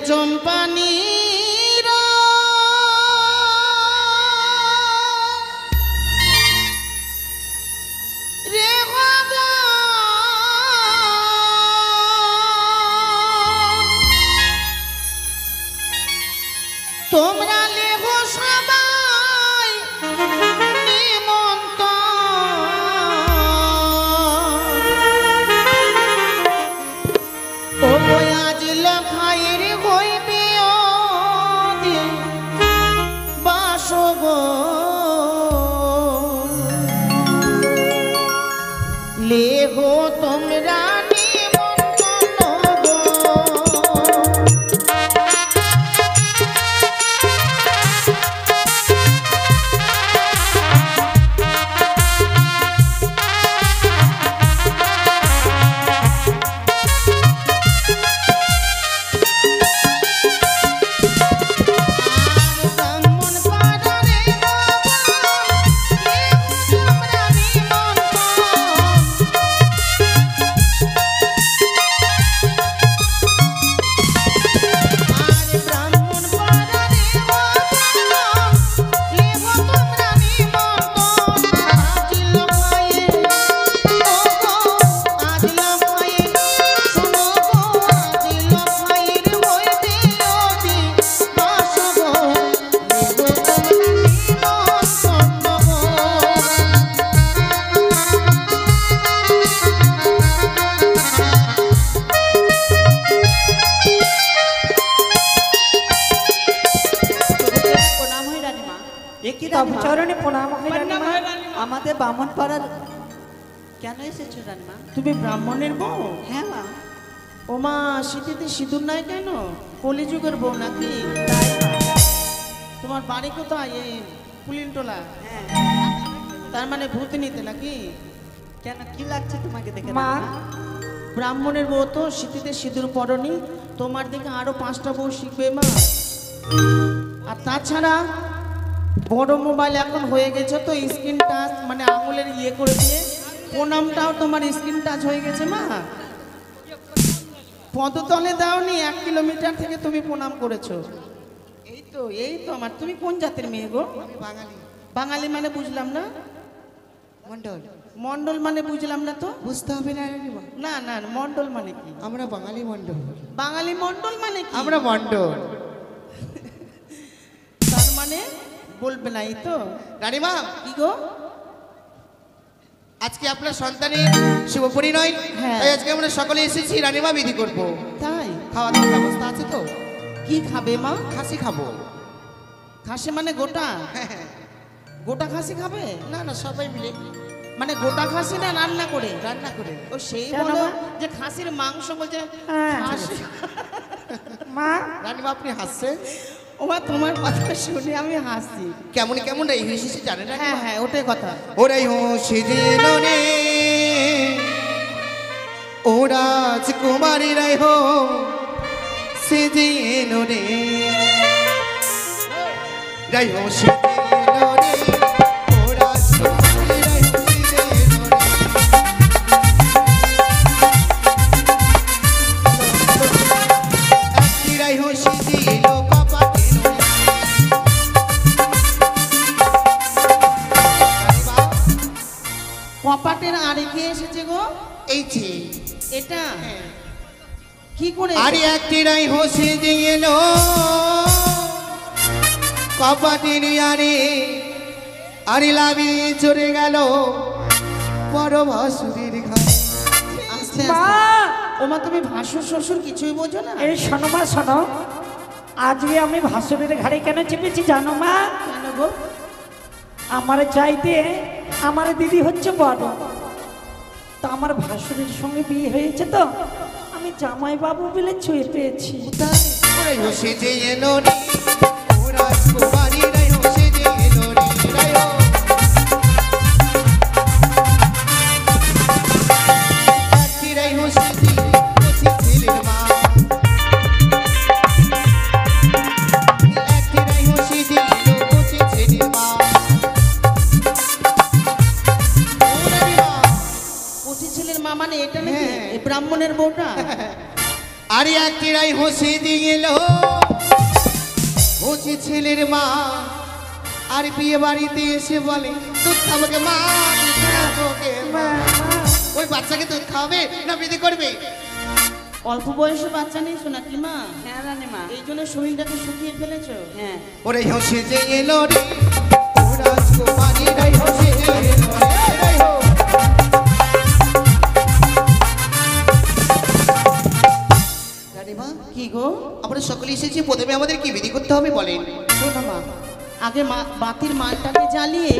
চম্পানি তোমরা লেখো সবাই নিমন্ত্রণ ও আজ লেখায়ের হইবে বাসগ লেখো তোমরা চরণে প্রণাম হয় রানীমা। আমাদের বামন পাড়ার কেন এসেছো রানীমা? তুমি ব্রাহ্মণের বউ? হ্যাঁ মা। ও মা, শীতেতে সিঁদুর নাই কেন? কলিযুগের বউ নাকি? তোমার বাড়ি কোথায়? এই পুলিনটোলা? হ্যাঁ। তার মানে ভূতনিতে নাকি? কেন, কি লাগছে তোমাকে দেখে? মা, ব্রাহ্মণের বউ তো শীতেতে সিঁদুর পরনি, তোমার দিকে আরো 5টা বউ শিখবে মা। আর তাছাড়া বড় মোবাইল এখন হয়ে গেছে তো, স্ক্রিন টাচ মানে আঙুলের ইয়ে করে দিয়ে প্রণামটাও তোমার স্ক্রিন টাচ হয়ে গেছে মা। পদতলে দাওনি, 1 কিলোমিটার থেকে তুমি প্রণাম করেছো। এই তো আমার। তুমি কোন জাতের মেয়ে গো? আমি বাঙালি। বাঙালি মানে বুঝলাম না। মন্ডল। মন্ডল মানে বুঝলাম না তো। বুঝতে হবে না? না না, মন্ডল মানে কি? আমরা বাঙালি মন্ডল। বাঙালি মন্ডল মানে কি? আমরা মন্ডল। তার মানে বলবে না, এই তো। রানীমা, কি গো? আজকে আপনার সন্তানের শুভ পরিণয়, তাই আজকে আমরা সকলে এসেছি রানীমা বিধি করব। তাই? খাওয়া দাওয়ার ব্যবস্থা আছে তো? কি খাবে মা? খাসি খাবো। খাসি মানে গোটা? গোটা খাসি খাবে? না না, সবাই মিলে। মানে গোটা খাসি না রান্না করে? রান্না করে। ও সেই বলো যে খাসির মাংস বলছে খাসি। মা, রানীমা আপনি হাসছেন? ও মা, তোমার কথা শুনে আমি হাসি। কেমন কেমন এই হেসেছি জানেন না? হ্যাঁ হ্যাঁ, ওটাই কথা। ওরাই হোসে দিল রে, ও রাজকুমারী রাই হো সে দিল রে, রাই হোসে দিল রে, ও রাজকুমারী রাই হোসে দিল রে, একটি রাই হোসে দিল কপাটে। কপাটের আরে কে এসেছে গো? এই যে এটা কি করে? আরে একটি রাই হোসে দিল কপাটের আরে, আরে লাভি চড়ে গেল বড় ভাসুরের ঘরে। আস্তে আস্তে। ও মা, তুমি ভাসুর শ্বশুর কিছুই বোঝো না? এই শোনো মা, শোনো। আজকে আমি ভাসুরের ঘাড়ে কেন চেপেছি জানো মা? কেন গো? আমার চাইতে আমার দিদি হচ্ছে বড়, তো আমার ভাসুরের সঙ্গে বিয়ে হয়েছে, তো আমি জামাই বাবু বলে ছুঁয়ে পেয়েছি। ওরাই হোসে যে এলো রে, ও রাজকুমারী রাই হোসে যে এলো রে, রাই হো। একটি রাই হোসে দিল কচি ছেলের মা, একটি রাই হোসে দিল কচি ছেলের মা। কচি ছেলের মা মানে এটা নাকি? এই ব্রাহ্মণের বউটা? আরে একটি রাই হোসে দিল যে ছেলের মা আর বিয়ে বাড়িতে এসে বলে দুধ খাবোকে মা, দুধ খাবোকে মা, ওই বাচ্চাকে দুধ খাওয়াবে না বিধি করবে? অল্প বয়সে বাচ্চা নেই সোনাকি মা, হ্যাঁ রানীমা, এই জন্য শরীরটাকে শুকিয়ে ফেলেছো। হ্যাঁ। ওরে হসে যে এলো রে ও রাজকুমারী রে, হসে যে এলো রে হো। রানীমা কি গো? আমরা সকলে এসেছি, প্রথমে আমাদের কি বিধি করতে হবে বলেন? শোনো মা, আগে বাতির মালটাকে জ্বালিয়ে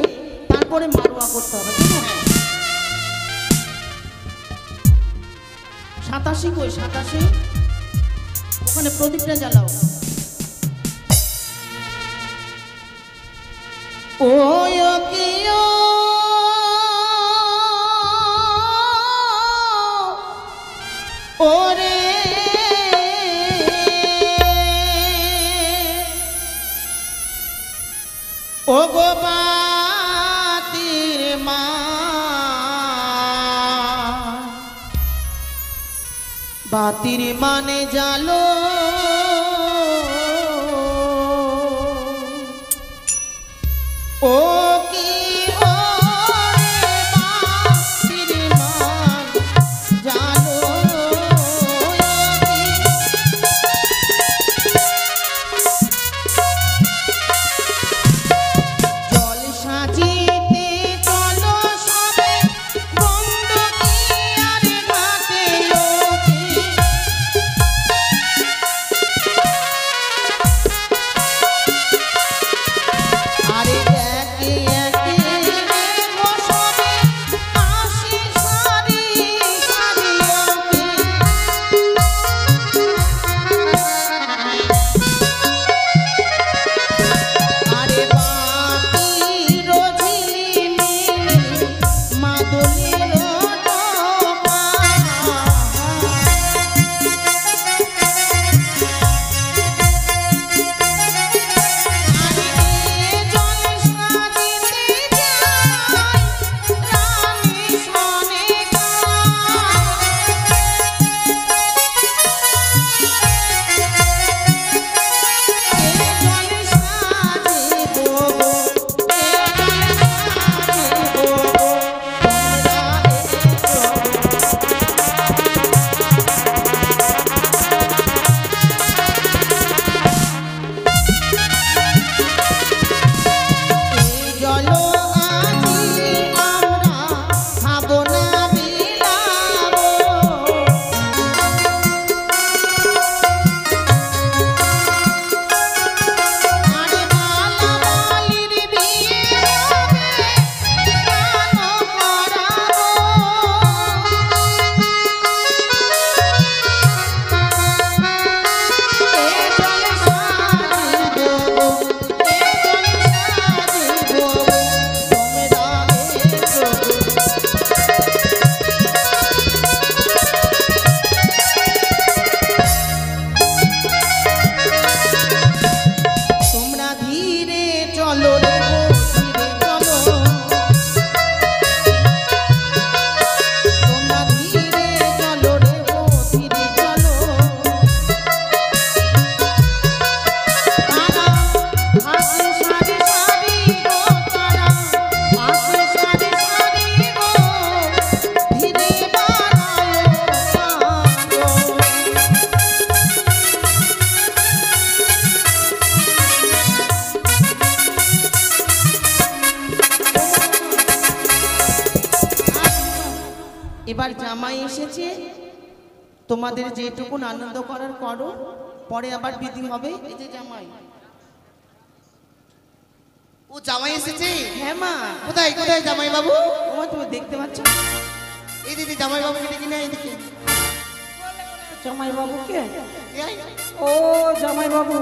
তারপরে মারুয়া করতে হবে, ঠিক আছে? 87 কই 87, ওখানে প্রদীপটা জ্বালাও। ও কি ওরে ও গো বাতির মা, বাতির মানে জালো ও কি ওরে বাতির মান জালো জল সাজিতে চলো সবে বন্ধ কি আর ঘাটে আরে একে একে ও সবে আসি সারি সারি আরে বাতির ঝিলিমিলি মাদুলির টোকা এবার জামাই এসেছে, তোমাদের যেটুকুন আনন্দ করার করো, পরে আবার বিধি হবে। এই যে জামাই। ও জামাই এসেছে? হ্যাঁ মা। কোথায় কোথায় জামাই বাবু? ওমা তুমি দেখতে পাচ্ছ? এই দিদি জামাই বাবু ডেকে না এদিকে। জামাই বাবুকে? এই, ও জামাই বাবু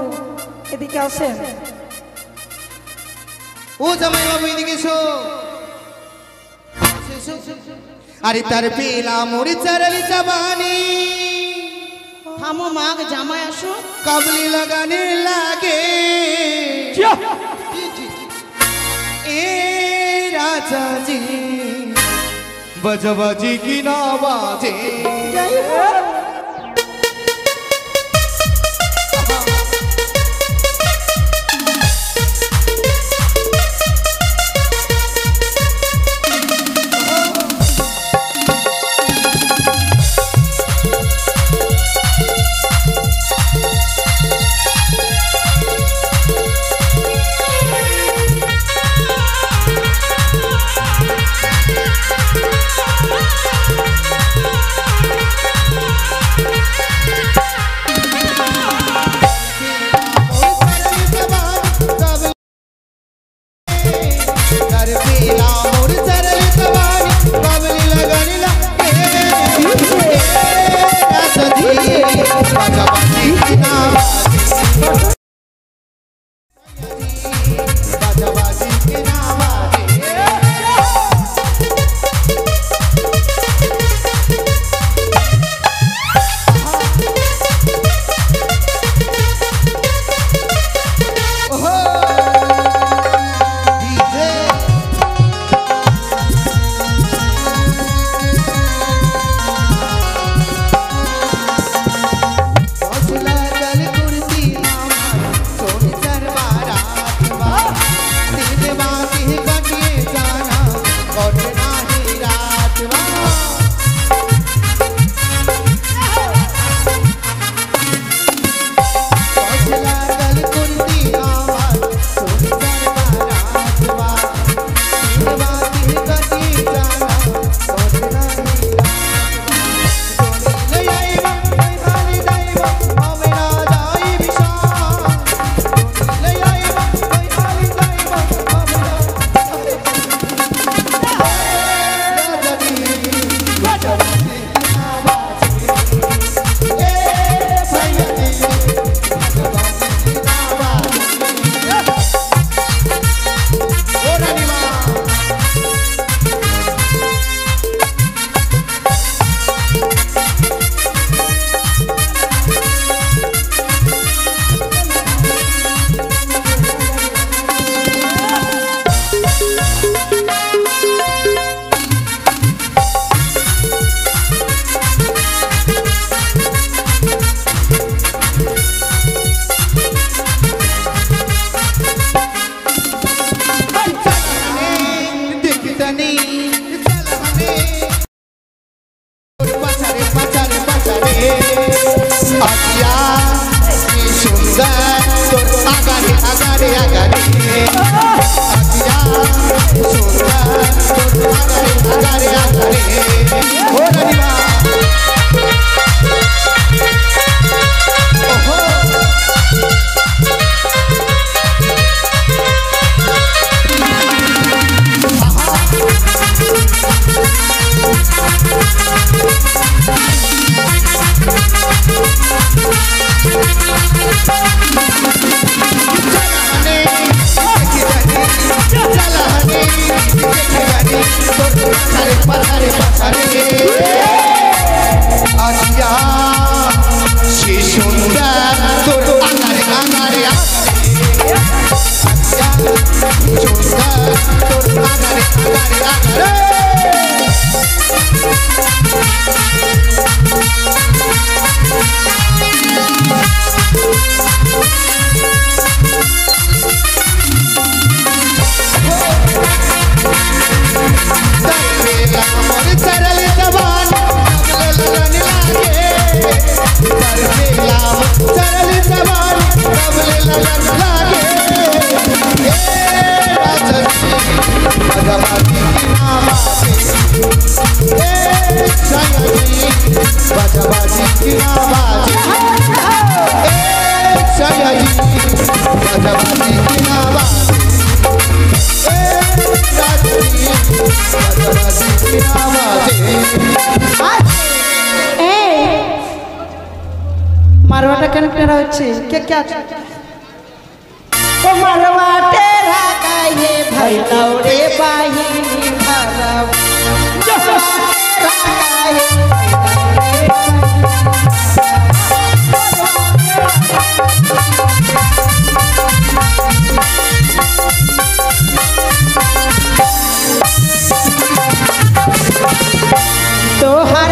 এদিকে আসেন। ও জামাই বাবু এদিকে এসো। এসো, এসো, এসো। আরে তার পেলা মোরে চারালি জবানি, থামো মা, আগে জামাই আসো। কাবলি লাগানে লাগে এ রাজা জি, বাজাবাজি কি না বাজে। সুন্দর তোর আগারে আগারে আগারে আজিয়া সুন্দর তোর আগারে আগারে আগারে ও রানীমা ওহো मारवाटा कनेक्टर होच्छे क्या क्या ओ मारवाटे रागाये भाई लाउडे बाहिनी भागाव तोहर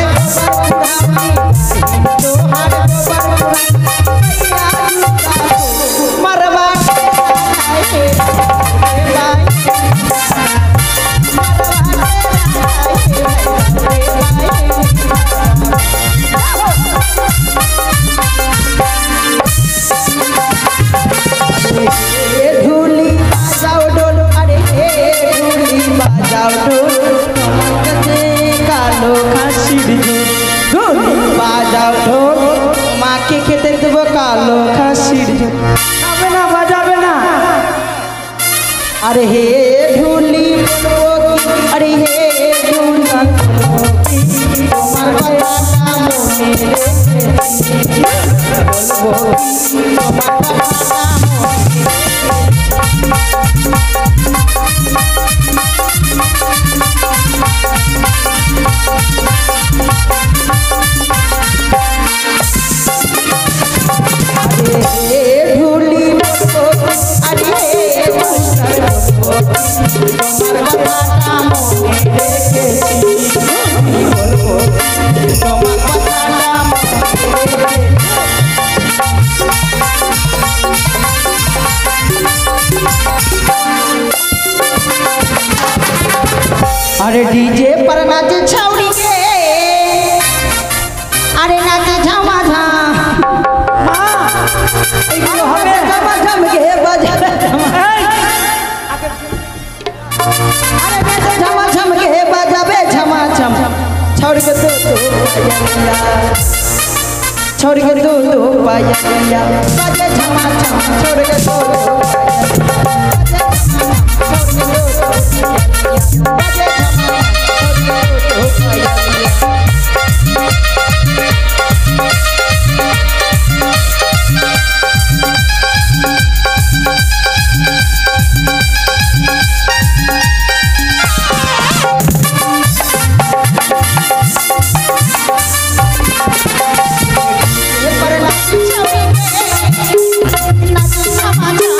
अरे हे ढूली अरे हे ढूला अरे डीजे पर नाचे छौड़ी के अरे नाचे झमा झा हमें झमा झम के बजा अरे नाचे झमा झम के बजाबे झमा झम छौड़ी के छोड़ के दो पाया बजे झमा झम छोड़ के दो नाच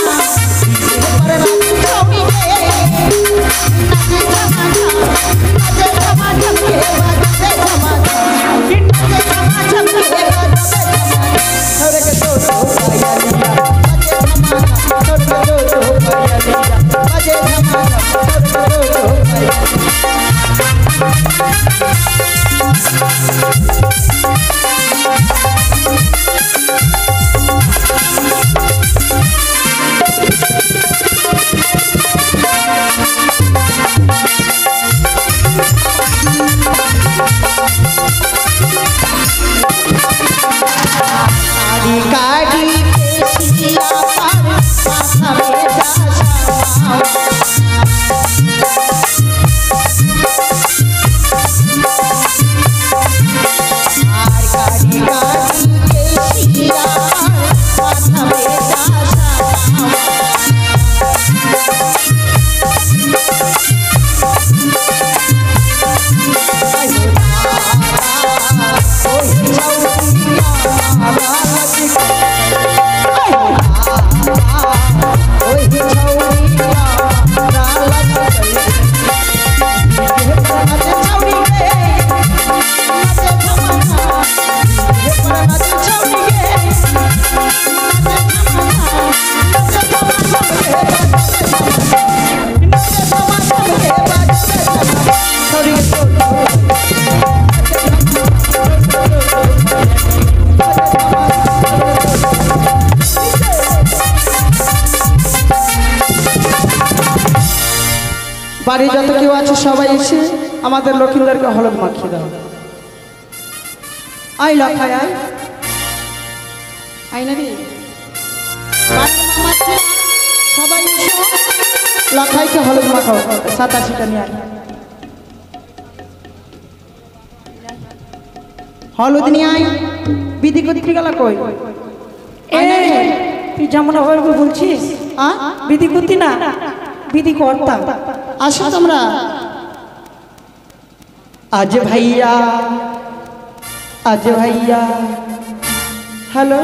বাড়ি যত কেউ আছে সবাই এসে আমাদের লক্ষ্মীদেরকে হলুদ মাখিয়ে দাও। আই লখায় আয় আই না রে সবাই এসে লখাইকে হলুদ মাখাও। 87টা নিয়ে আয় হলুদ নিয়ে আয়। বিধি করতে গেল কই? তুই যেমন ভাবে বলছিস বিধি করতি না বিধি কর্তা। আসো তোমরা। আজ ভাইয়া हेलो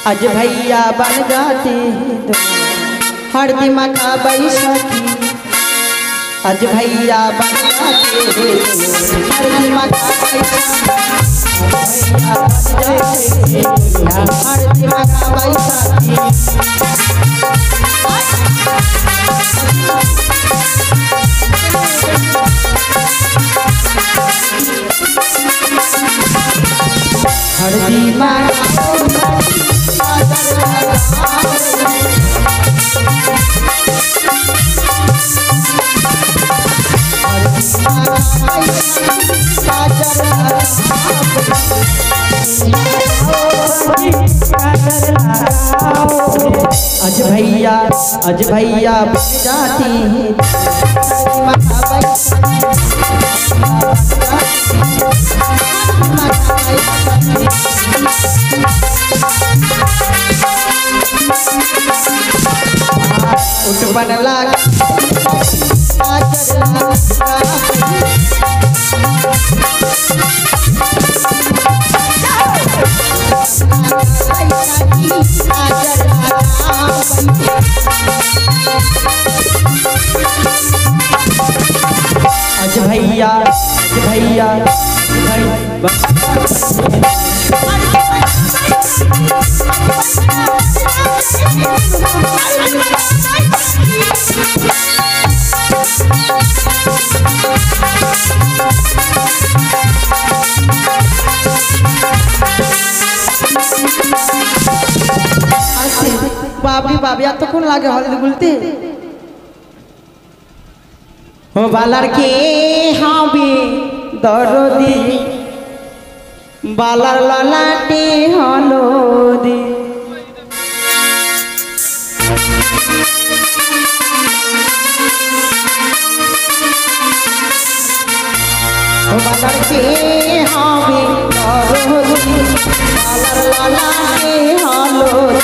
आज भैया बन जाते हैं हर दिमाग का बैसाखी। आज भैया बन जाते हैं हर दिमाग का बैसाखी। हर दिमाग का बैसाखी। हर दिमाग आज भैया बन जाती हैं उठ बन लाग आज भैया बाबी बाबी এতক্ষণ লাগে হলদি বলতে। ও বালার কে হবে দরদি বালার ললাটে হলদি। ও বালার কে হবে দরদি বালার ললাটে হলদি।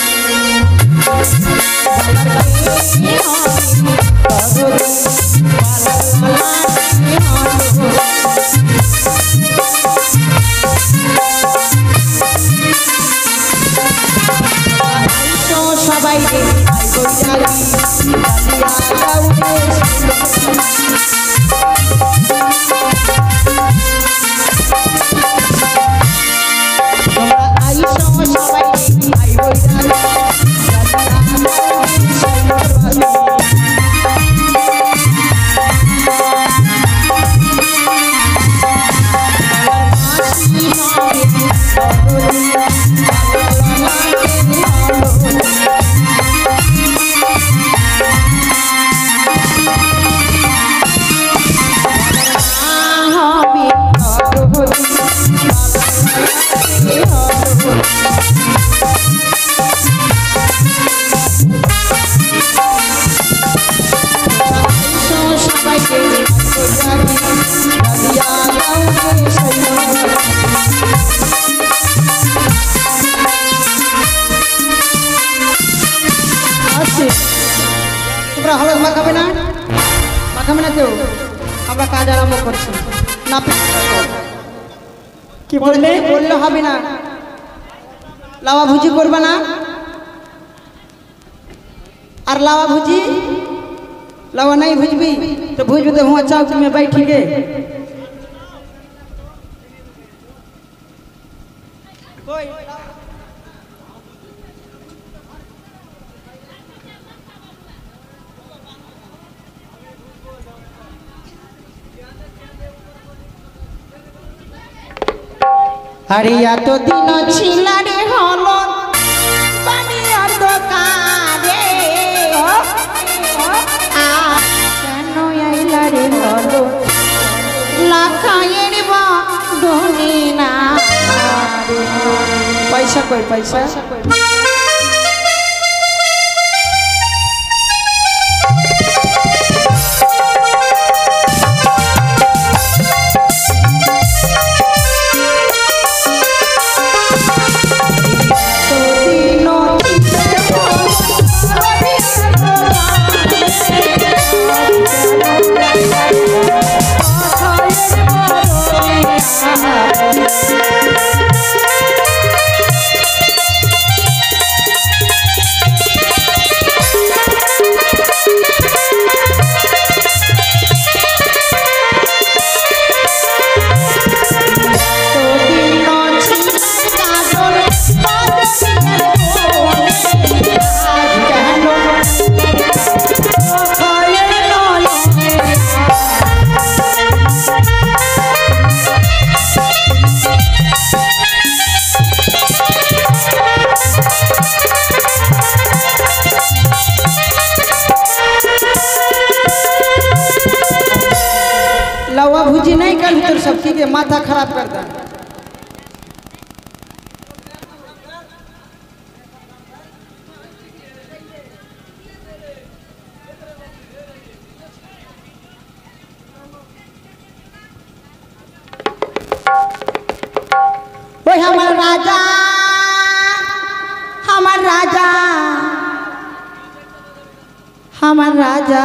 সবাই তোমরা হলুদ মাখাবে না কেউ? আমরা কাজ আরম্ভ করছি না। কি বললে? বললে হবে না। লাওয়া ভুজি করবে না? আর লাওয়া ভুজি लावा नहीं भुजबी तो भुज दे हुआ चौक में बैठ के আরে এতদিন ছিল রে হলো পানির দোকানে কেন আইলা রে হলো লাখায়ের ধনী না পয়সা কই পয়সা लवा भुजी नहीं कर तो सबकी के माथा खराब कर दा ओए हमार राजा हमार राजा हमार राजा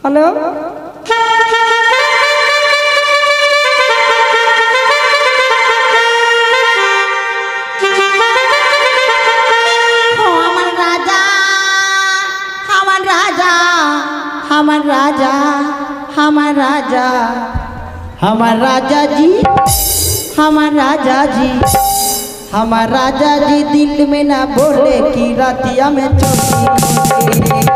हेलो हमार राजा हमार राजा हमार राजा हमार राजा हमार राजा जी हमार राजा जी हमार राजा जी दिल में ना बोले कि रातिया में चोरी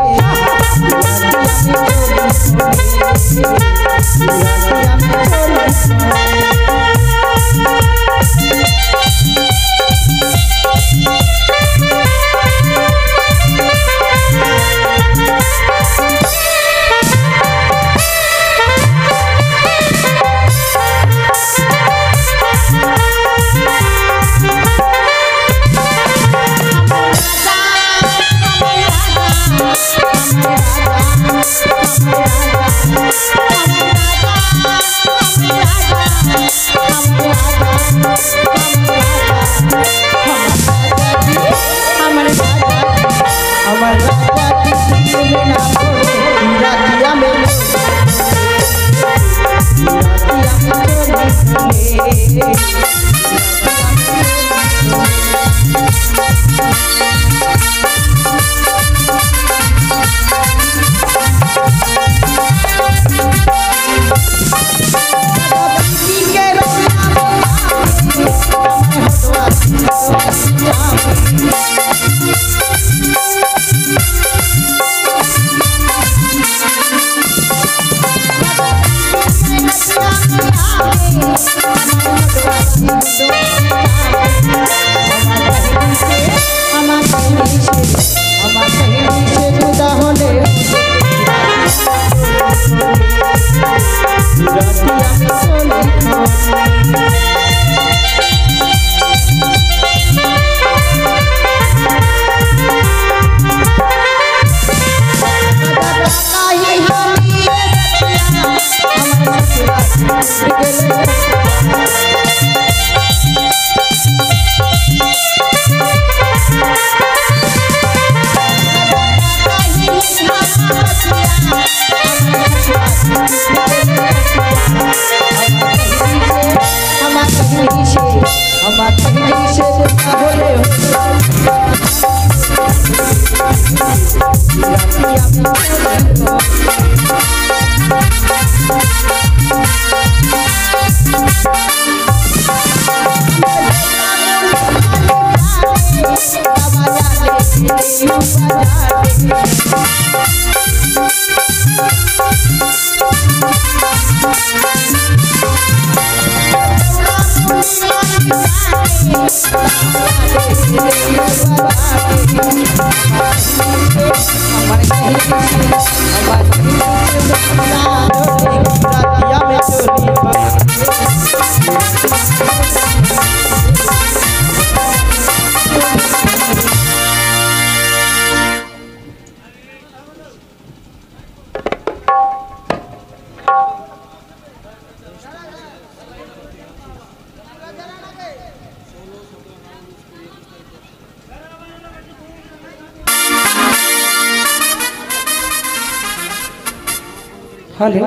হ্যালো,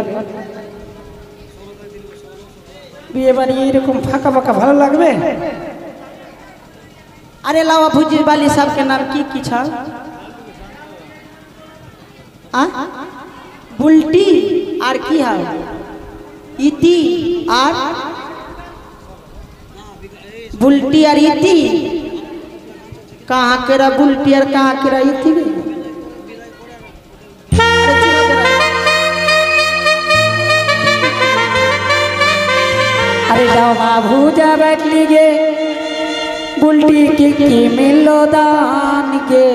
বিয়ে বাড়ি এরকম ফাঁকা ফাঁকা ভালো লাগবে? अरे लावा भुजी वाली साहब के नाम की छा? बुल्टी और की है इति और बुल्टी और इति कहाँ के रहा बुल्टी और कहाँ के रहा इति? अरे जाओ बाबू जा बैठ लीजिए बुल्टी की मिलो दान के।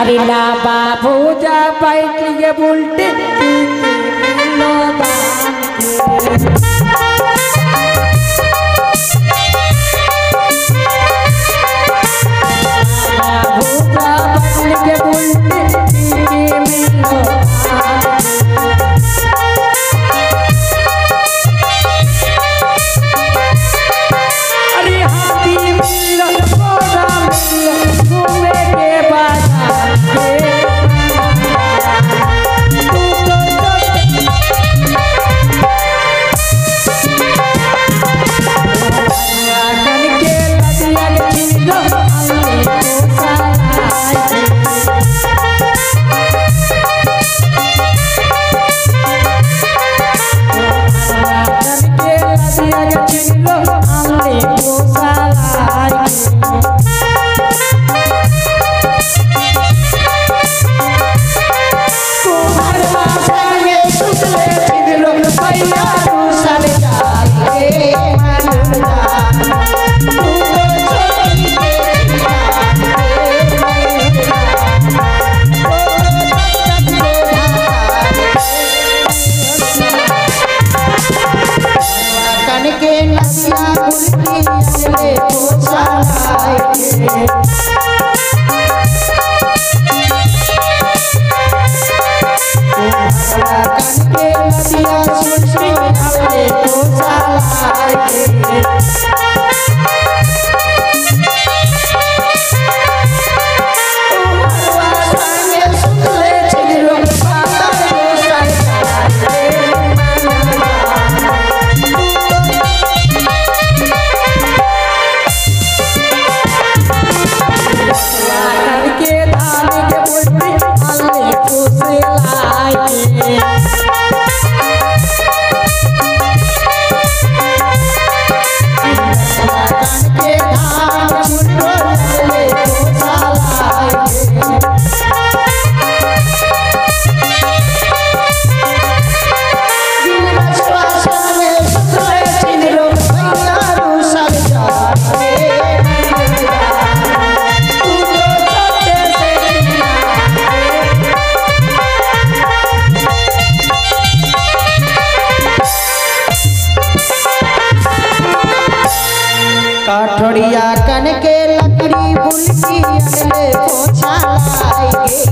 अरे ला बाबू जा बैठ लीजिए बुल्टी की मिलो दान के। बाबू जा बैठ लीजिए बुल्टी की मिलो दान के। काठड़िया कन के लकड़ी बुल्टी अगले पोछा लाएंगे।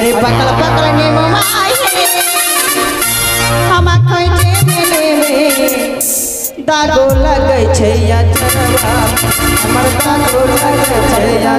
अरे पकड़ पकड़ ने मोबाइल हम कहीं में दागो लगे छे या चरवा हमर दागो लगे छे या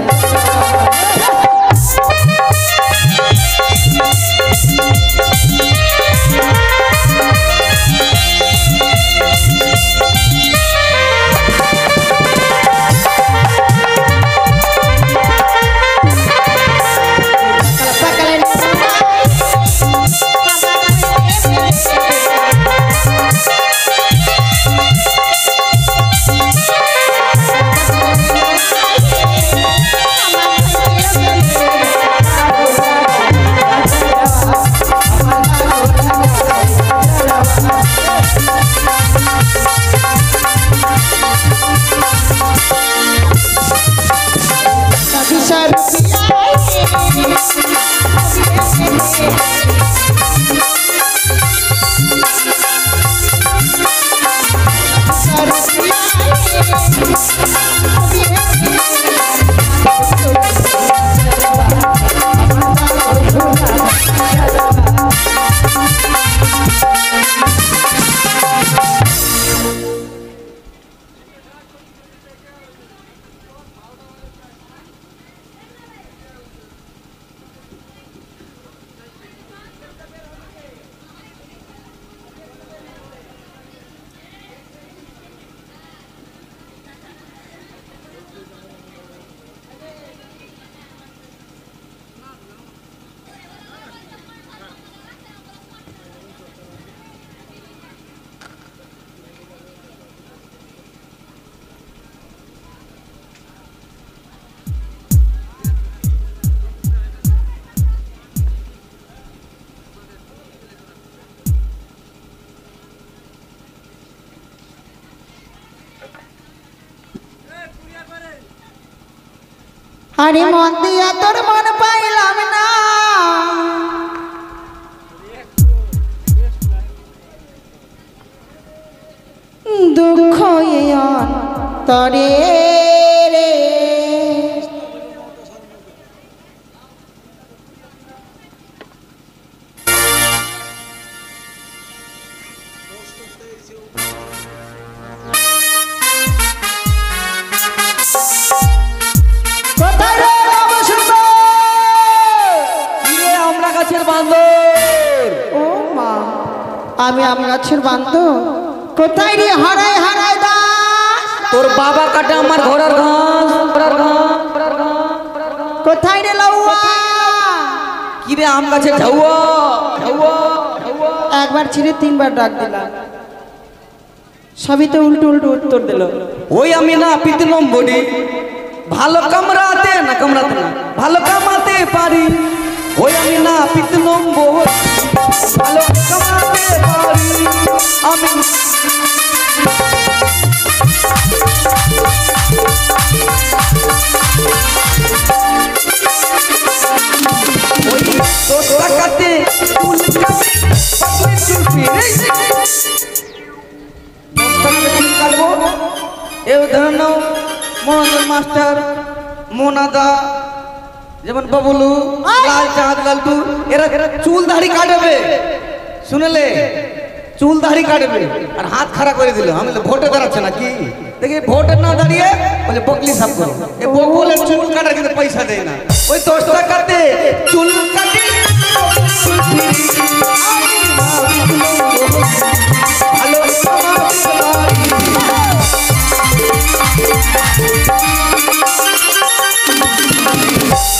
अरे मन दिया तोर मन पाइलाम ना दुख तरे रे আমি আম গাছের বান্ধব কোথায় রে হারায় হারায় দাস তোর বাবা কাটে আমার ঘোড়ার ঘাস কোথায় রে লাউয়া কি রে আম গাছে ঝাউয়া একবার ছিঁড়ে তিনবার ডাক দিলাম সবই তো উল্টো উল্টো উত্তর দিল ওই আমি না পিতে নম্বরি ভালো কামড়াতে না কামড়াতে না ভালো কামাতে পারি ওই আমি না পিতে নম্বর ভালো কামাতে পারি আমি ওই তোরা কাটে চুল কাটে পাতলে চুল ফিরে চুল কাটবো এ ধরুন মনোরঞ্জন মাস্টার মোনাদা যেমন বাবুলু লাল চাঁদ লালটু এরা চুল দাড়ি কাটবে শুনলে চুল দাড়ি কাটবে আর হাত খাড়া করে দিল আমি ভোটে দাঁড়াচ্ছে না কি দেখি ভোটে না দাঁড়িয়ে বলে বকলি সাফ করো এ বকলের চুল কাটার কিন্তু পয়সা দেয় না ওই 10 টাকা কাটে চুল কাটে ভালো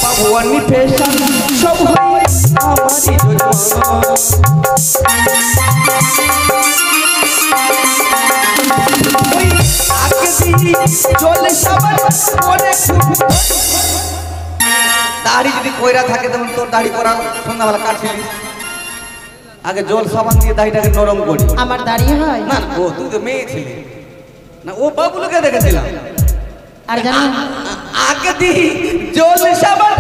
বাবুয়ানি ফ্যাশন সব হয় আমারই ওই আগে চলে সবার পরে দাড়ি যদি কইরা থাকে তখন তোর দাড়ি করা সন্ধ্যাবেলা কাটছিলি আগে জল সাবান দিয়ে দাড়িটাকে নরম করি আমার দাঁড়িয়ে হয় না ও তুই তো মেয়ে ছিলি না ও বাবুলুকে দেখেছিলাম আর জানো আগে দি জল সাবান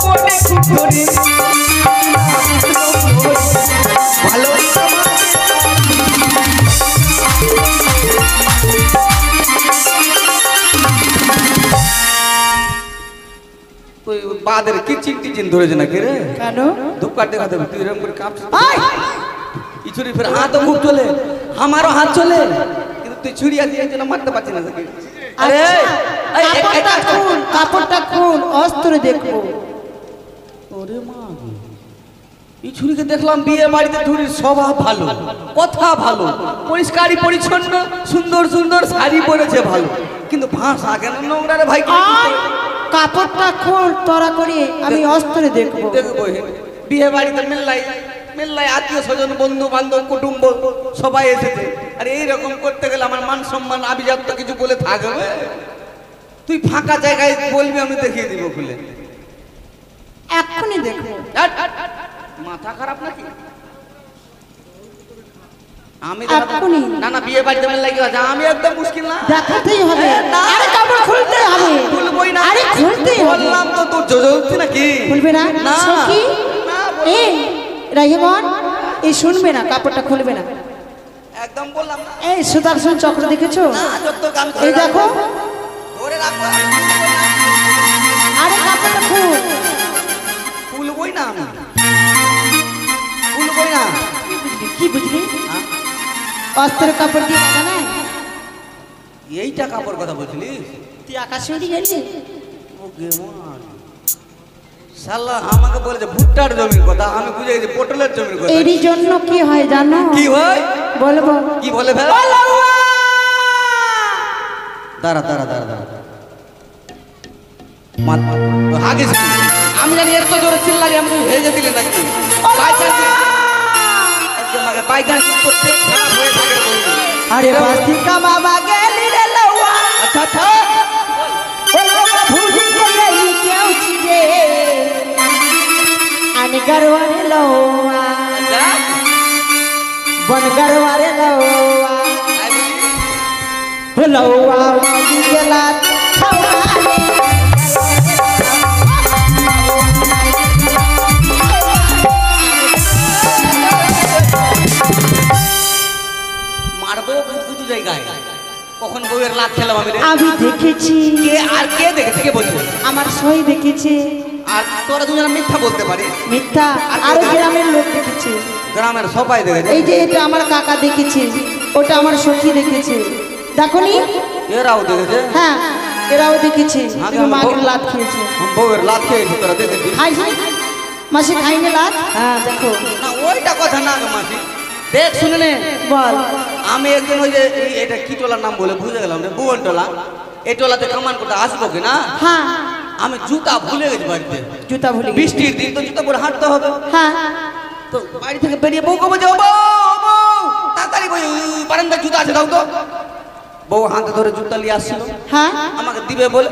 কোটে কুটরি ভালো পাদের কিচিন টিচিন ধরেছে নাকি রে? কেন? ধূপকাঠ দেখাতে হবে, তুই এরকম করে কাঁপছিস। আয়! এই ছুরি ফের হাতও খুব চলে, আমারও হাত চলে, কিন্তু তুই ছুরি আছে এই জন্য মারতে পারছি না তোকে। আরে আচ্ছা, কাপড়টা খুল, কাপড়টা খুল, অস্ত্র দেখবো। ওরে মা, এই ছুরিকে দেখলাম বিয়ে বাড়িতে ছুরির স্বভাব ভালো, কথা ভালো, পরিষ্কারই পরিচ্ছন্ন, সুন্দর সুন্দর শাড়ি পরেছে ভালো, কিন্তু ভাষা কেন নোংরা রে ভাই? আয়! কাপড়টা খুল তোরা করে, আমি অস্ত্র দেখবো। দেখবো বিয়ে বাড়িতে মেল্লাই মেল্লাই আত্মীয় স্বজন বন্ধু বান্ধব কুটুম্ব সবাই এসেছে, আর এইরকম করতে গেলে আমার মান সম্মান আভিজাত্য কিছু বলে থাকবে? তুই ফাঁকা জায়গায় বলবি, আমি দেখিয়ে দিব খুলে। এক্ষুনি দেখবো। মাথা খারাপ নাকি? আমি এক্ষুনি। না না, বিয়ে বাড়িতে মেল্লাই কি আছে? আমি একদম মুশকিল না, দেখাতেই হবে। না। আরে কাপড় খুলতে হবে। খুলবই না। আরে খুলতেই হবে। বললাম তো তোর জজতি নাকি? খুলবে না? না। সখী? না, এই রাহিমন, এই শুনবে না, কাপড়টা খুলবে না। একদম বললাম না। এই সুদর্শন চক্র দেখেছো? না, যত গান এই দেখো। ধরে রাখবো। আরে কাপড়টা খুল। খুলবই না আমি, খুলবই না। কি বুঝলি? অস্ত্রের কাপড় দিয়ে বাঁধা নাই? এইটা কাপড় কথা বলছিলিস? তুই আকাশে উড়ে গেলি? ওকে মার। শালা আমাকে বলেছে ভুট্টার জমির কথা, আমি বুঝে গেছি পটলের জমির কথা। এরই জন্য কি হয় জানো? কি হয়? বলবো। কি বলে ফেল? দাঁড়া দাঁড়া দাঁড়া দাঁড়া, আগে আমি জানি এত জোরে চিল্লালি, আমি ভেজে দিলে নাকি? পায়খানা করতে খারাপ হয়ে থাকে বলবি। আরে বাস্তিকা বাবা গেলি রে লওয়া। আচ্ছা আচ্ছা, ও বাবা ভুলি গেলি কেউ ছিড়ে। আনে গরওয়ারে লওয়া। বন গরওয়ারে লওয়া। ও লওয়া মাগি গেলা খাওয়ালে। মারবো বুধ জায়গায়। কখন বউয়ের লাত খেলাম আমি রে? আমি দেখেছি। কে আর কে দেখেছে? কে বলছে? আমার সই দেখেছে। আর তোরা দুজনে মিথ্যা বলতে পারিস? মিথ্যা। আরো গ্রামের লোক দেখেছে। গ্রামের সবাই দেখেছে। এই যে এটা আমার কাকা দেখেছে, ওটা আমার সখী দেখেছে। দেখনি? এরাও দেখেছে? হ্যাঁ, এরাও দেখেছে। আগে তুমি আমার মাকে বউ- লাত খেয়েছে। বউয়ের লাত খেয়েছে, তোরা দেখেছিস? খাইছে? মাসে খাইনি লাত? হ্যাঁ, দেখো। না ওইটা কথা না গো মাসি, দেখ শুনে নে। বল। আমি একদিন ওই যে এটা কি টোলার নাম বলে বুঝে গেলাম রে, ভুবন টোলা। এই টোলাতে কামান করতে আসবো কিনা, হ্যাঁ, আমি জুতা ভুলে গেছি বাড়িতে। জুতা ভুলে গেছি। বৃষ্টির দিন তো জুতা পরে হাঁটতে হবে। হ্যাঁ, তো বাড়ি থেকে বেরিয়ে বউকে বলছে, ও বউ, তাড়াতাড়ি বই বারান্দার জুতা আছে দাও তো। বউ হাতে ধরে জুতা নিয়ে আসছিল, হ্যাঁ, আমাকে দিবে বলে।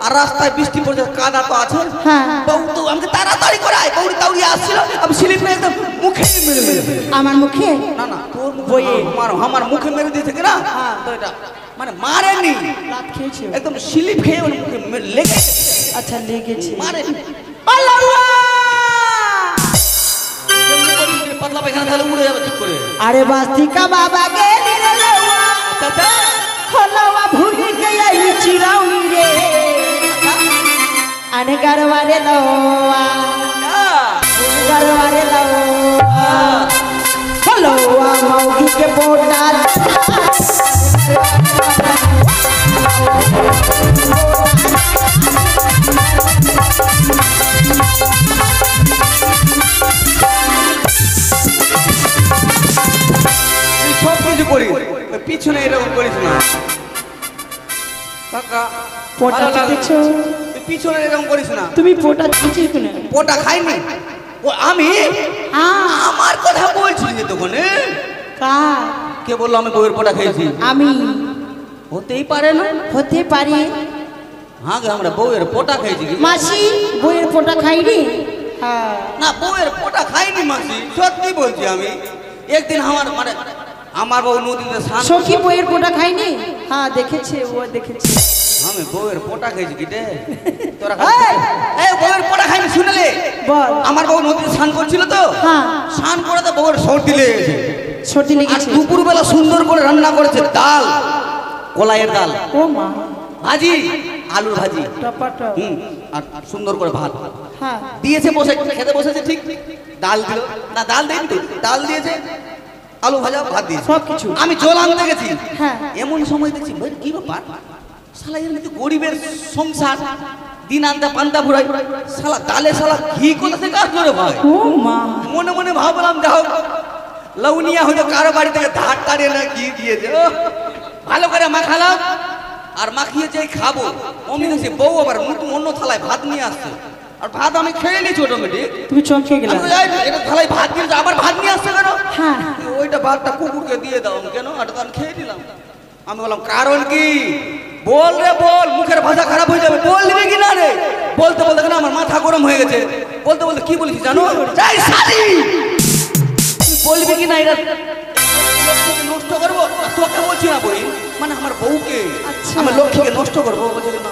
আর রাস্তায় বৃষ্টি পড়ছে, কাদা তো আছে। হ্যাঁ। বউ তো আমাকে তাড়াতাড়ি করায়, বউরি তাউরি আসছিল, আমি স্লিপ মেরে একদম মুখে মেরে মেরে। আমার মুখে? না না, তোর বইয়ে আমার মুখে মেরে দিয়েছে কিনা, তো এটা মানে মারেনি, লাত খেয়েছে? একদম স্লিপ খেয়ে ওর মুখে লেগে আচ্ছা, লেগেছে। মারেনি। আল্লাহ! পাতলা পায়খানা তাহলে উড়ে যাবে ঠিক করে। আরে বাস্তিকা বাবা গেলি রে লওয়া। আচ্ছা আচ্ছা, হলওয়া ভুলি গেলি চিরাউনি রে। আনে গরওয়ারে লওয়া। গরওয়ারে লওয়া। হলওয়া মৌগি के बोटाल। সব কিছু করি, পিছনে এরকম করিস না কাকা। পোটা ভালো লাগে। খেয়েছো? তুই পিছনে এরকম করিস না। তুমি পোটা খেয়েছো কিনা? পোটা খাইনি ও আমি। হ্যাঁ। আমার কথা বলছিস যে তখন কার? কে বললো আমি বউয়ের পোটা খেয়েছি? আমি। হতেই পারে না। হতে পারি। হ্যাঁ গে, আমরা বউয়ের পোটা খেয়েছি কি? মাসি বইয়ের পোটা খাইনি? হ্যাঁ। না, বউয়ের পোটা খাইনি মাসি, সত্যি বলছি আমি। একদিন আমার বউ নদীতে স্নান সখী বইয়ের পোটা খাইনি? হ্যাঁ, দেখেছে, ও দেখেছে। আমি বউয়ের পোটা খেয়েছি কি রে? তোরা বউয়ের পোটা খাইনি শুনলে? বল। আমার বউ নদীতে স্নান করছিল তো, হ্যাঁ। স্নান করে তো বউয়ের সর্দি লেগেছে। সর্দি আর লেগেছে? দুপুরবেলা সুন্দর করে রান্না করেছে ডাল, কলাইয়ের ডাল, ও মা। ভাজি, আলুর ভাজি টপাটপ। আর সুন্দর করে ভাত হ্যাঁ দিয়েছে, বসে খেতে বসেছে, ঠিক ডাল দিল না, ডাল দেয়নি তো, ডাল দিয়েছে, আলু ভাজা, ভাত দিয়েছে, সব কিছু। আমি জল আনতে গেছি, হ্যাঁ। এমন সময় দেখছি ভাই কি ব্যাপার, শালা এর মধ্যে গরিবের সংসার, দিন আনতে পান্তা ফুরাই, শালা ডালে শালা ঘি কোথা থেকে আসলো রে ভাই। ও মা, মনে মনে ভাবলাম যাও লউনিয়া হয়তো কারো বাড়ি থেকে ধার টাড়িয়ে না ঘি দিয়েছে, ও ভালো করে মাখালাম, আর মাখিয়ে যেই খাবো অমনি হয়েছে বউ আবার নতুন অন্য থালায় ভাত নিয়ে আসছে, আর ভাত আমি খেয়ে নিয়েছি অটোমেটিক। তুমি চমকে গেলে। এটা থালায় ভাত দিয়েছে, আবার ভাত নিয়ে আসছে কেন? হ্যাঁ ওইটা ভাতটা কুকুরকে দিয়ে দাও। কেন? এটা তো আমি খেয়ে নিলাম। আমি বললাম কারণ কি, বল রে বল, মুখের ভাষা খারাপ হয়ে যাবে, বল দিবি কি না রে? বলতে বলতে কেন আমার মাথা গরম হয়ে গেছে, বলতে বলতে কি বলেছি জানো, যাই শালি তুই বলবি কি না, এটা লক্ষ্যকে নষ্ট করবো, তোকে বলছি না বই, মানে আমার বউকে, আচ্ছা। আমার লক্ষ্যকে নষ্ট করবো বলছি না।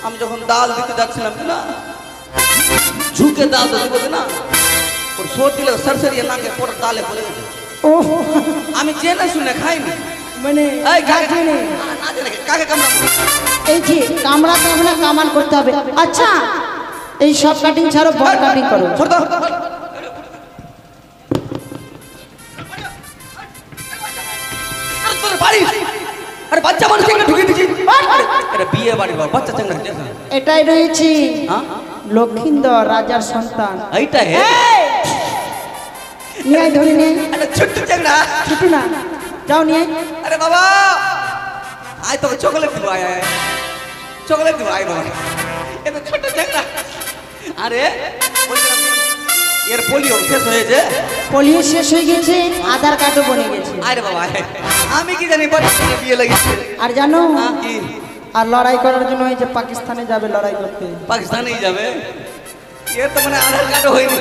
আমি যখন ডাল দিতে যাচ্ছিলাম না, ঝুঁকে ডাল দিতে বলছি না, ওর সোর দিলে সরসরিয়ে নাকে পর ডালে পড়ে গেছে। ও আমি জেনে শুনে খাইনি। মানে এই কাকে জানে। না জেনে কাকে কামড়া? এই যে কামড়া কামড়া কামান করতে হবে। আচ্ছা এই সব কাটিং ছাড়ো, বল কাটিং করো। ছোট দাও। আরে তোর বাড়ি, আরে বাচ্চা মানুষ এখানে ঢুকে দিছি। এটা বিয়ে বাড়ি বাবা, বাচ্চা চাংড়া দিয়েছে। এটাই রয়েছি হ্যাঁ লক্ষিন্দর রাজার সন্তান। এইটা হে, নিয়ে আয়, ধরে নিয়ে আয়। আরে ছোট্ট চাংড়া। ছুটু না, যাও নিয়ে আয়। আরে বাবা আয় তোকে চকলেট দিব, আয় আয় চকলেট দিব, আয় বাবা। এটা ছোট্ট চাংড়া। আরে বলছিলাম এর পোলিও শেষ হয়েছে। পোলিও শেষ হয়ে গেছে, আধার কার্ডও বনে গেছে। আরে বাবা আমি কি জানি বাচ্চা বিয়ে লাগিয়েছে। আর জানো, কি আর লড়াই করার জন্য এই যে পাকিস্তানে যাবে লড়াই করতে। পাকিস্তানেই যাবে, এর তো মানে আধার কার্ড হয়নি।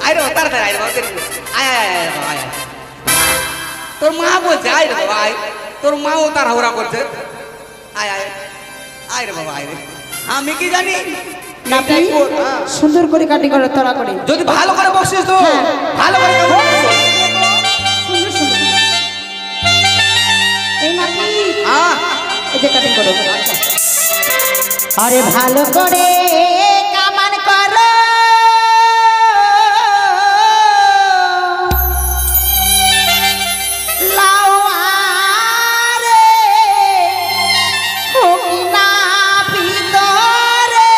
আয় রে বাবা, তাড়াতাড়ি আয় রে বাবা, আয় আয় আয় বাবা, আয় আয়। তোর মা বলছে আয় রে বাবা আয়, তোর মাও তার হাওড়া করছে, আয় আয় আয় রে বাবা আয় রে। আমি কি জানি নাতি এটাই কর, হ্যাঁ। সুন্দর করে কাটিং করো, তোরা করে। যদি ভালো করে বসিস তো, হ্যাঁ। ভালো করে সুন্দর সুন্দর। এই নাতি হ্যাঁ এই যে কাটিং করো। আরে ভালো করে কামান করো, লাও আরে হোকিনা ভিতরে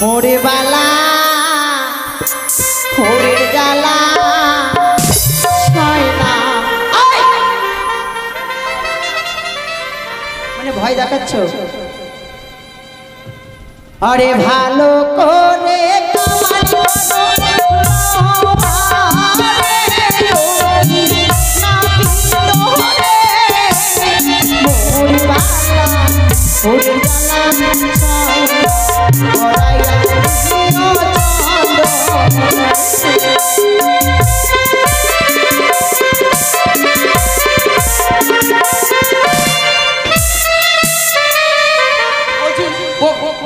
মোরে বালা হোরের জ্বালা হয় না। আয়! মানে ভয় দেখাচ্ছ? আরে ভালো করে কামান করো, আরে ওই না ভিতরে মোরে বালা হোরের জ্বালা হয় না। গড়াইয়া দিও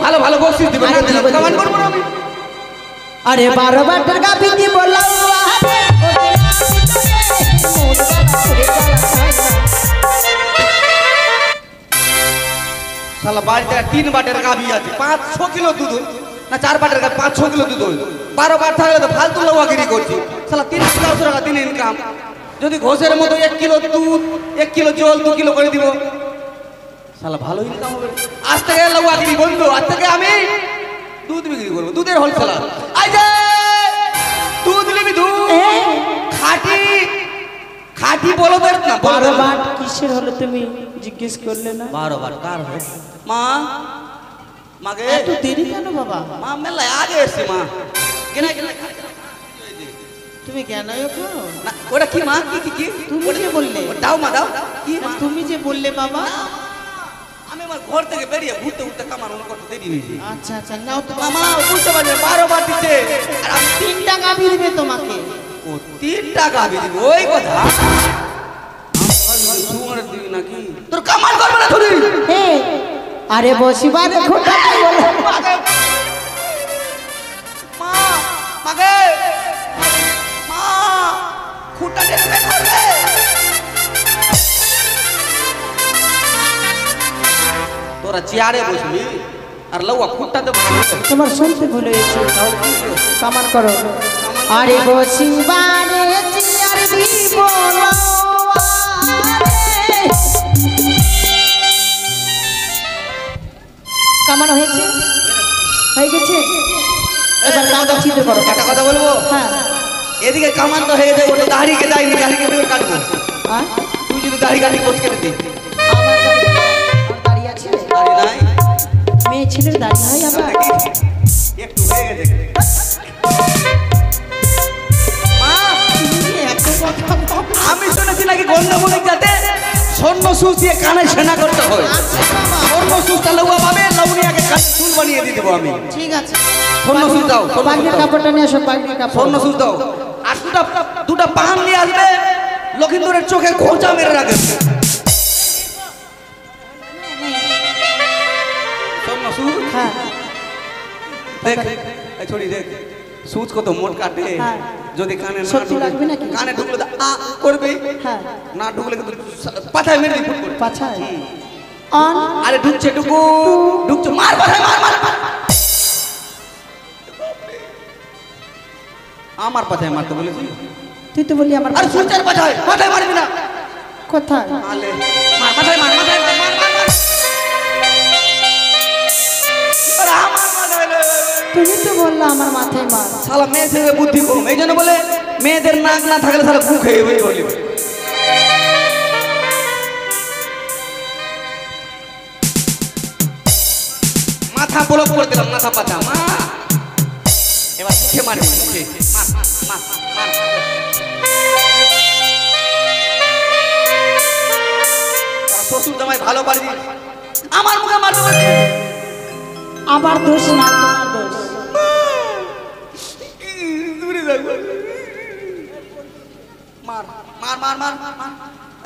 ভালো ভালো বসিস দিবে না দিলে কামান করবো না আমি। আরে 12 বাটার গাভী দি বলাও আরে শালা বাড়িতে 3 বাটের গাভী আছে, 5-6 কিলো দুধ, না 4 বাটের গাভী 5-6 কিলো দুধ, 12 বার থাকলে তো ফালতু লওয়াগিরি করছি। শালা 300 টাকা দিন ইনকাম, যদি ঘোষের মতো 1 কিলো দুধ 1 কিলো জল 2 কিলো করে দিব, শালা ভালো ইনকাম হবে। আজ থেকে লওয়াগিরি বন্ধ, আজ থেকে আমি দুধ বিক্রি করবো, দুধের হোলসেলার। আই যে দুধ নিবি, দুধ খাঁটি খাঁটি বলো তো না। 12 বাট কিসের হলো তুমি জিজ্ঞেস করলে না? 12 বার কার হয় মা? মাগে এত দেরি কেন বাবা? মা মেলায় আগে এসছি মা। কেনা কেনা তুমি কেন করো না, ওটা কি মা? কি কি কি তুমি যে বললে, দাও মা দাও। কি মা? তুমি যে বললে বাবা। আমি আমার ঘর থেকে বেরিয়ে ঘুরতে ঘুরতে কামার মনে করতে দেরি হয়েছে। আচ্ছা আচ্ছা, নাও তো মামা বুঝতে পারছি 12 বার দিচ্ছে, আর আমি 3টা গাভী দিবে তোমাকে। ও 3 টাকা আমি দিব, ওই কথা। সুমারের দিবি নাকি? তোর কামাল করবে না ধরি। হে আরে বসিবার খোটাটাই বলো। মা মাগে মা খুঁটা টেনে করবে। তোরা চেয়ারে বসবি আর লউয়া খুঁটটাতে বসবি। তোমার শুনতে ভুল হয়েছে, কামান করো। আরে বসিবারে চেয়ার দিব কামান হয়েছে, হয়ে গেছে, এবার কাঁদা ছিদ্র করো। একটা কথা বলবো, হ্যাঁ এদিকে কামান তো হয়ে যাবে, ওটা দাড়িকে যায়নি, দাড়িকে তুই কাটবো। আর তুই যদি দাড়ি কাটি কোচ কেটে দিই, আমার দাঁড়িয়ে আছে, দাড়ি নাই মেয়ে ছেলের দাঁড়িয়ে হয় আবার। একটু হয়ে গেছে। মা, আমি শুনেছি নাকি গন্ডগোলের যাতে স্বর্ণ সুচ দিয়ে কানে সেনা করতে হয়। স্বর্ণ সুচটা লউয়া পাবে, লউনিয়াকে কানে চুল বানিয়ে দিয়ে দেবো আমি। ঠিক আছে, স্বর্ণ সুচ দাও, স্বর্ণ সুচ পাগড়ির দাও। কাপড়টা নিয়ে আসো, পাগড়ির কাপড়। স্বর্ণ সুচ দাও। আর দুটা পান নিয়ে আসবে, লক্ষিন্দরের চোখে খোঁচা মেরে রাখবে। স্বর্ণ সুচ, হ্যাঁ দেখ এই ছড়ি দেখ, সুচ কত মোট কাটে। হ্যাঁ। যদি কানে না সত্যি ঢুকলে, লাগবে নাকি? কানে ঢুকলে তো আ করবে, হ্যাঁ না ঢুকলে কিন্তু পাছায় মেরে দিই ফুট করে। পাছায় অন আরে ঢুকছে, ঢুকু ঢুকছে, মার পাছায়, মার মার মার। আমার পাছায় মারতে বলেছি, তুই তো বললি আমার আরে সুচের পাছায়, মাথায় মারবি না। কোথায়? মারলে মার, মাথায় মার, মাথায় মার, মার মার মার। আরে আমার মাথায় লে। তুমি তো বললা আমার মাথায় মার। শালা মেয়ে ছেলে বুদ্ধি কম, এই জন্য বলে মেয়েদের নাক না থাকলে শালা গু খেয়ে বলি। মাথা ব্লক করে দিলাম, মাথা পাতা মা। এবার মুখে মারবি, মুখে মার মার মার। তোরা শ্বশুর জামাই ভালো পারবি, আমার মুখে মারতে পারবি। আমার দোষ না, তোমার দোষ। দূরে থাকবো। মার মার মার মার মার।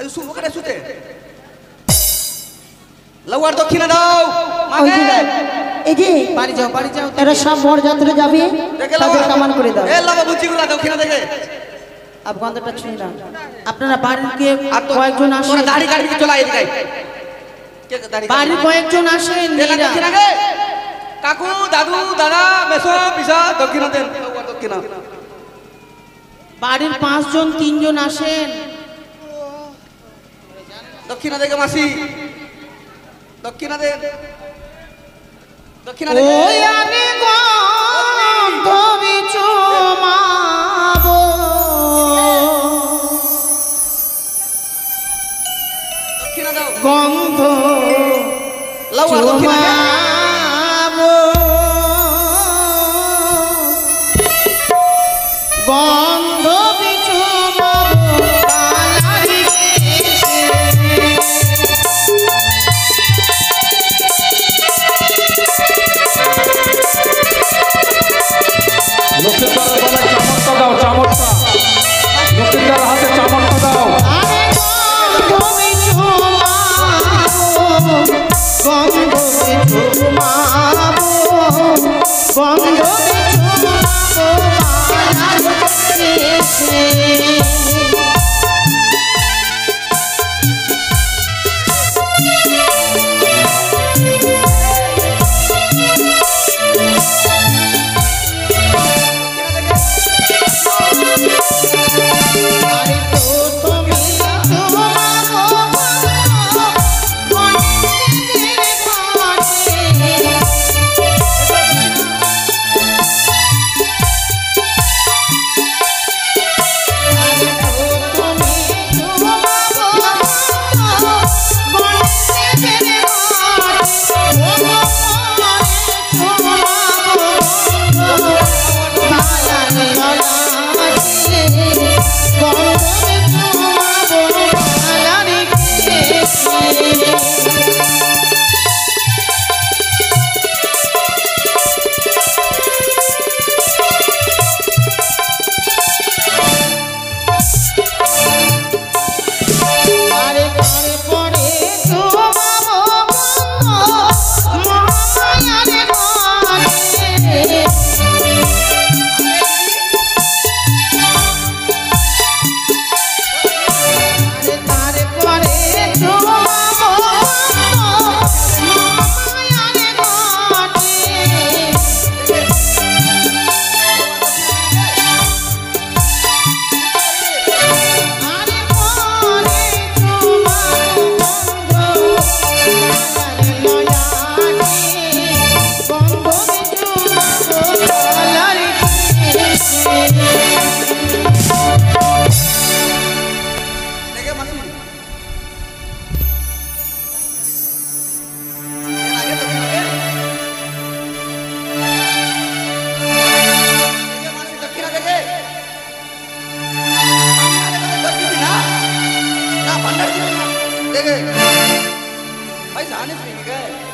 এই শুনবো কেটে শুতে। লউয়ার দক্ষিণা দাও ওই মাকে। যে দেখ, এই যে বাড়ি যাও, বাড়ি যাও। এরা সব বরযাত্রী যাবে, দেখে তাদের কামান করে দাও। এ লাগা বুচিগুলা দক্ষিণা দেখে। আর গন্ধটা ছুঁয়ে দাও। আপনারা বাড়ির গিয়ে আর তো কয়েকজন আসেন, তোরা দাড়ি কাটবি, চলে আয় এদিকে। কে দাড়ি কাটবি? বাড়ির কয়েকজন আসেন দে না মেয়েরা। দক্ষিণা গে। কাকু, দাদু, দাদা, মেসো, পিসা, দক্ষিণা দেন। লউয়ার দক্ষিণা। বাড়ির 5 জন 3 জন আসেন। দক্ষিণা দেখে মাসি। দক্ষিণা দেন। দক্ষিণা দেখে। ওই আমি গন্ধ বিচুমাবো, দক্ষিণা দাও। গন্ধ লউয়ার দক্ষিণা গে। চুমাবো, গন্ধ বিচুমাবো কালারি কেশে। লক্ষ্মীদারের গলায় চামড়টা দাও, চামড়টা। লক্ষ্মীদার হাতে চামড়টা দাও। আরে গন্ধ বিচুমাবো, গন্ধ বিচুমাবো देखे भाई जाने से नहीं गए